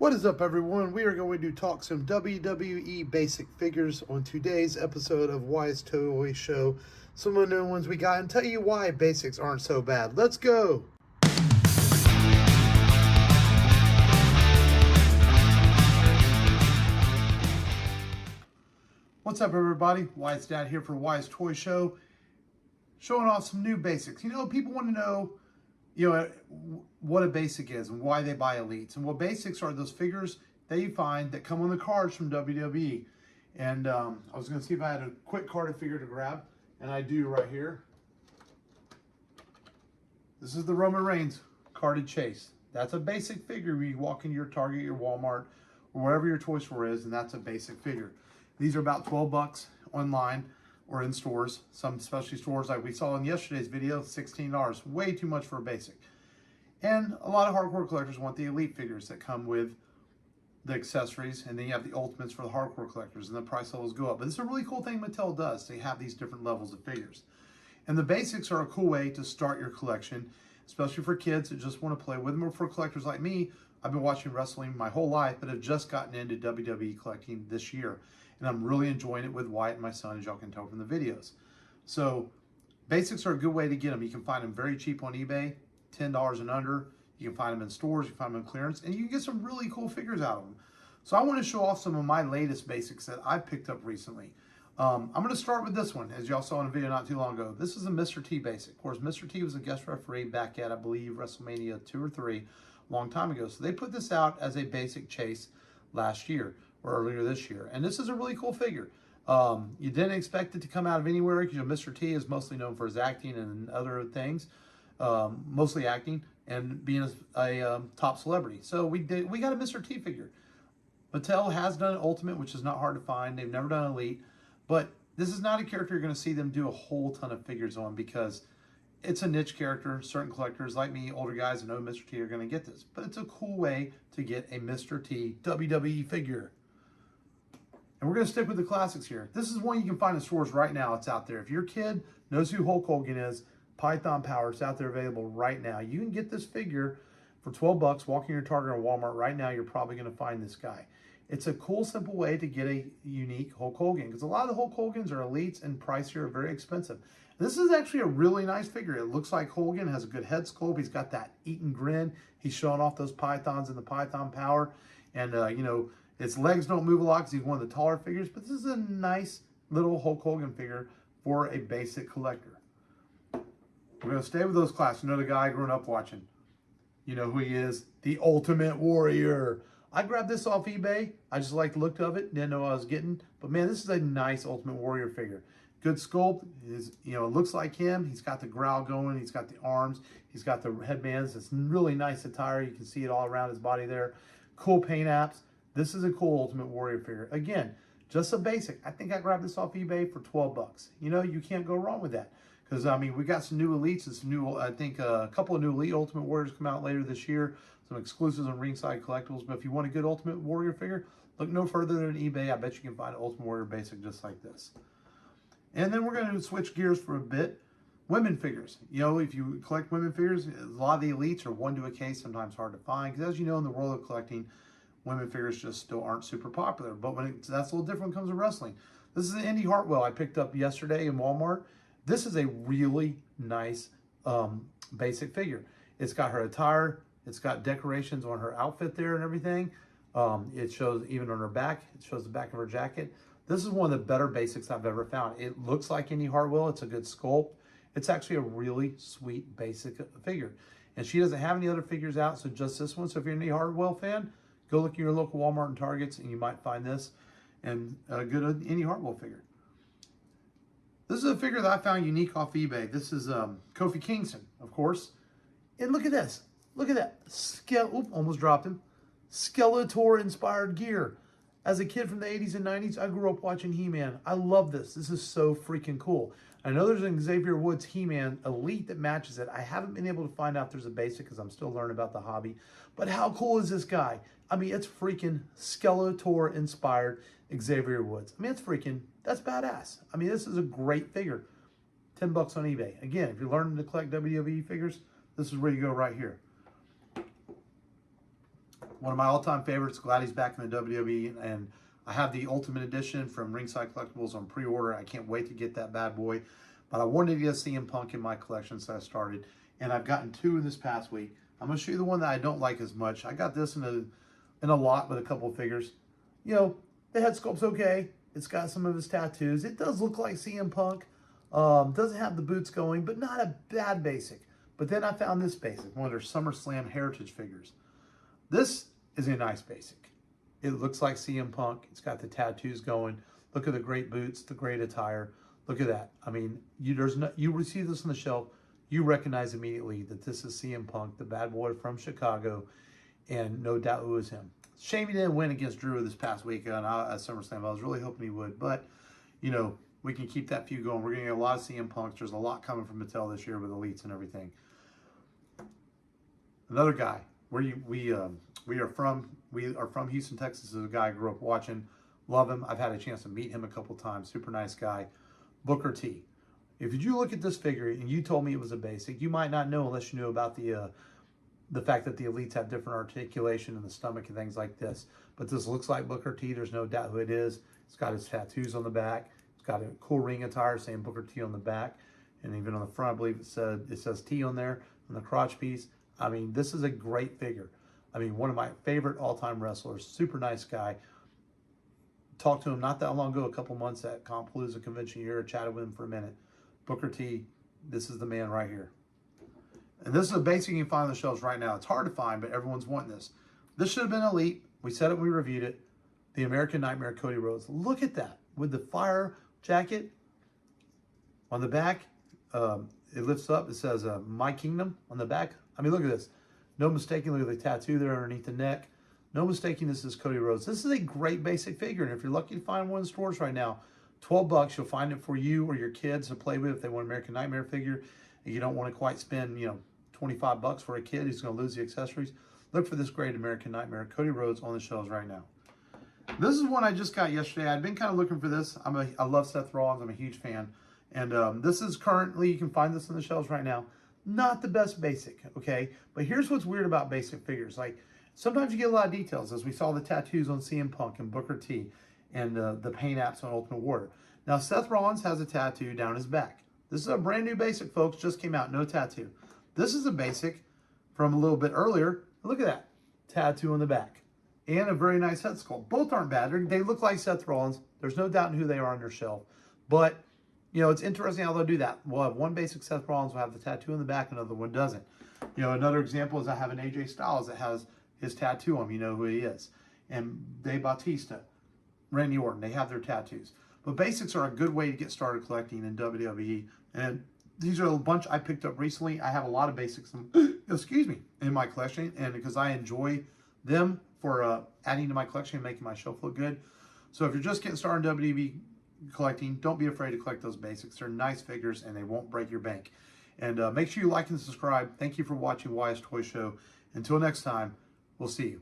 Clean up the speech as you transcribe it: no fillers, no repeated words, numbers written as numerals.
What is up, everyone? We are going to talk some WWE basic figures on today's episode of Wise Toy Show. Some unknown ones we got, and tell you why basics aren't so bad. Let's go! What's up, everybody? Wise Dad here for Wise Toy Show, showing off some new basics. You know, people want to know, what a basic is and why they buy elites. And what basics are, those figures that you find that come on the cards from WWE. And I was going to see if I had a quick carded figure to grab, and I do right here. This is the Roman Reigns carded chase. That's a basic figure. You walk into your Target, your Walmart, or wherever your toy store is, and that's a basic figure. These are about 12 bucks online or in stores. Some specialty stores, like we saw in yesterday's video, $16. Way too much for a basic. And a lot of hardcore collectors want the elite figures that come with the accessories, and then you have the ultimates for the hardcore collectors, and the price levels go up. But it's a really cool thing Mattel does. They have these different levels of figures. And the basics are a cool way to start your collection, especially for kids that just want to play with them, or for collectors like me. I've been watching wrestling my whole life, but have just gotten into WWE collecting this year. And I'm really enjoying it with Wyatt and my son, as y'all can tell from the videos. So basics are a good way to get them. You can find them very cheap on eBay, $10 and under. You can find them in stores, you can find them in clearance, and you can get some really cool figures out of them. So I want to show off some of my latest basics that I picked up recently. I'm going to start with this one, as y'all saw in a video not too long ago. This is a Mr. T basic. Of course, Mr. T was a guest referee back at, I believe, WrestleMania 2 or 3, a long time ago. So they put this out as a basic chase last year, or earlier this year. And this is a really cool figure. You didn't expect it to come out of anywhere, because Mr. T is mostly known for his acting and other things, mostly acting, and being a top celebrity. So we got a Mr. T figure. Mattel has done Ultimate, which is not hard to find. They've never done Elite. But this is not a character you're going to see them do a whole ton of figures on, because it's a niche character. Certain collectors like me, older guys that know Mr. T, are going to get this. But it's a cool way to get a Mr. T WWE figure. And we're going to stick with the classics here. This is one you can find in stores right now. It's out there. If your kid knows who Hulk Hogan is, Python Power, it's out there available right now. You can get this figure for 12 bucks. Walk in your Target or Walmart right now, you're probably going to find this guy. It's a cool, simple way to get a unique Hulk Hogan, because a lot of the Hulk Hogans are elites and pricier, are very expensive. This is actually a really nice figure. It looks like Hogan, has a good head sculpt. He's got that eaten grin. He's showing off those pythons and the Python Power. And, his legs don't move a lot because he's one of the taller figures, but this is a nice little Hulk Hogan figure for a basic collector. We're going to stay with those classics. You know the guy growing up watching. You know who he is? The Ultimate Warrior. I grabbed this off eBay. I just liked the look of it. Didn't know what I was getting. But man, this is a nice Ultimate Warrior figure. Good sculpt. It looks like him. He's got the growl going. He's got the arms. He's got the headbands. It's really nice attire. You can see it all around his body there. Cool paint apps. This is a cool Ultimate Warrior figure. Again, just a basic. I think I grabbed this off eBay for 12 bucks. You can't go wrong with that. Because, we got some new elites and some new, I think a couple of new elite Ultimate Warriors come out later this year. Some exclusives on Ringside Collectibles. But if you want a good Ultimate Warrior figure, look no further than eBay. I bet you can find an Ultimate Warrior basic just like this. And then we're going to switch gears for a bit. Women figures. If you collect women figures, a lot of the elites are one to a case, sometimes hard to find. Because as you know, in the world of collecting, women figures just still aren't super popular. But that's a little different when it comes to wrestling. This is an Indy Hartwell I picked up yesterday in Walmart. This is a really nice basic figure. It's got her attire. It's got decorations on her outfit there and everything. It shows even on her back. It shows the back of her jacket. This is one of the better basics I've ever found. It looks like Indy Hartwell. It's a good sculpt. It's actually a really sweet basic figure. And she doesn't have any other figures out, so just this one. So if you're an Indy Hartwell fan, go look at your local Walmart and Targets, and you might find this and a good Indy Hartwell figure. This is a figure that I found unique off eBay. This is Kofi Kingston, of course. And look at this. Look at that. Almost dropped him. Skeletor-inspired gear. As a kid from the 80s and 90s, I grew up watching He-Man. I love this. This is so freaking cool. I know there's an Xavier Woods He-Man Elite that matches it. I haven't been able to find out if there's a basic because I'm still learning about the hobby. But how cool is this guy? It's freaking Skeletor-inspired Xavier Woods. That's badass. This is a great figure. 10 bucks on eBay. Again, if you're learning to collect WWE figures, this is where you go right here. One of my all-time favorites. Glad he's back in the WWE, and I have the Ultimate Edition from Ringside Collectibles on pre-order. I can't wait to get that bad boy. But I wanted to get CM Punk in my collection, so I started. And I've gotten 2 this past week. I'm going to show you the one that I don't like as much. I got this in a lot with a couple of figures. You know, the head sculpt's okay. It's got some of his tattoos. It does look like CM Punk. Doesn't have the boots going, but not a bad basic. But then I found this basic, one of their SummerSlam Heritage figures. This is a nice basic. It looks like CM Punk. It's got the tattoos going. Look at the great boots, the great attire. Look at that. I mean, you see this on the shelf, you recognize immediately that this is CM Punk, the bad boy from Chicago, and no doubt it was him. Shame he didn't win against Drew this past weekend at SummerSlam. I was really hoping he would, but, you know, we can keep that feud going. We're going to get a lot of CM Punks. There's a lot coming from Mattel this year with Elites and everything. Another guy, we are from Houston, Texas. This is a guy I grew up watching. Love him. I've had a chance to meet him a couple times. Super nice guy. Booker T. If you look at this figure and you told me it was a basic, you might not know unless you knew about the fact that the Elites have different articulation in the stomach and things like this. But this looks like Booker T. There's no doubt who it is. It's got his tattoos on the back. It's got a cool ring attire saying Booker T on the back. And even on the front, I believe it says T on there on the crotch piece. I mean, this is a great figure. I mean, one of my favorite all-time wrestlers. Super nice guy. Talked to him not that long ago, a couple months at Compalooza Convention here. Chatted with him for a minute. Booker T, this is the man right here. And this is a basic you can find on the shelves right now. It's hard to find, but everyone's wanting this. This should have been Elite. We said it when we reviewed it. The American Nightmare Codyrhodes. Look at that. With the fire jacket on the back. It lifts up. It says My Kingdom on the back. I mean, look at this. No mistaking. Look at the tattoo there underneath the neck. No mistaking this is Codyrhodes. This is a great basic figure. And if you're lucky to find one in stores right now, $12, you'll find it for you or your kids to play with if they want an American Nightmare figure. And you don't want to quite spend, you know, $25 for a kid who's going to lose the accessories. Look for this great American Nightmare Codyrhodes on the shelves right now. This is one I just got yesterday. I'd been kind of looking for this. I love Sethrollins. I'm a huge fan. And this is currently, you can find this on the shelves right now. Not the best basic, okay? But here's what's weird about basic figures. Like, sometimes you get a lot of details, as we saw the tattoos on CM Punk and Booker T and the paint apps on Ultimate Warrior. Now, Seth Rollins has a tattoo down his back. This is a brand new basic, folks. Just came out, no tattoo. This is a basic from a little bit earlier. Look at that. Tattoo on the back. And a very nice head sculpt. Both aren't bad. They look like Seth Rollins. There's no doubt in who they are on their shelf. But, you know, it's interesting how they'll do that. We'll have one basic Seth Rollins will have the tattoo on the back, another one doesn't. You know, another example is I have an AJ Styles that has his tattoo on him. You know who he is. And Dave Bautista, Randy Orton, they have their tattoos. But basics are a good way to get started collecting in WWE. And these are a bunch I picked up recently. I have a lot of basics, excuse me, in my collection. And because I enjoy them for adding to my collection and making my shelf look good. So if you're just getting started in WWE collecting, don't be afraid to collect those basics. They're nice figures and they won't break your bank. And make sure you like and subscribe. Thank you for watching Wise Toy Show. Until next time, we'll see you.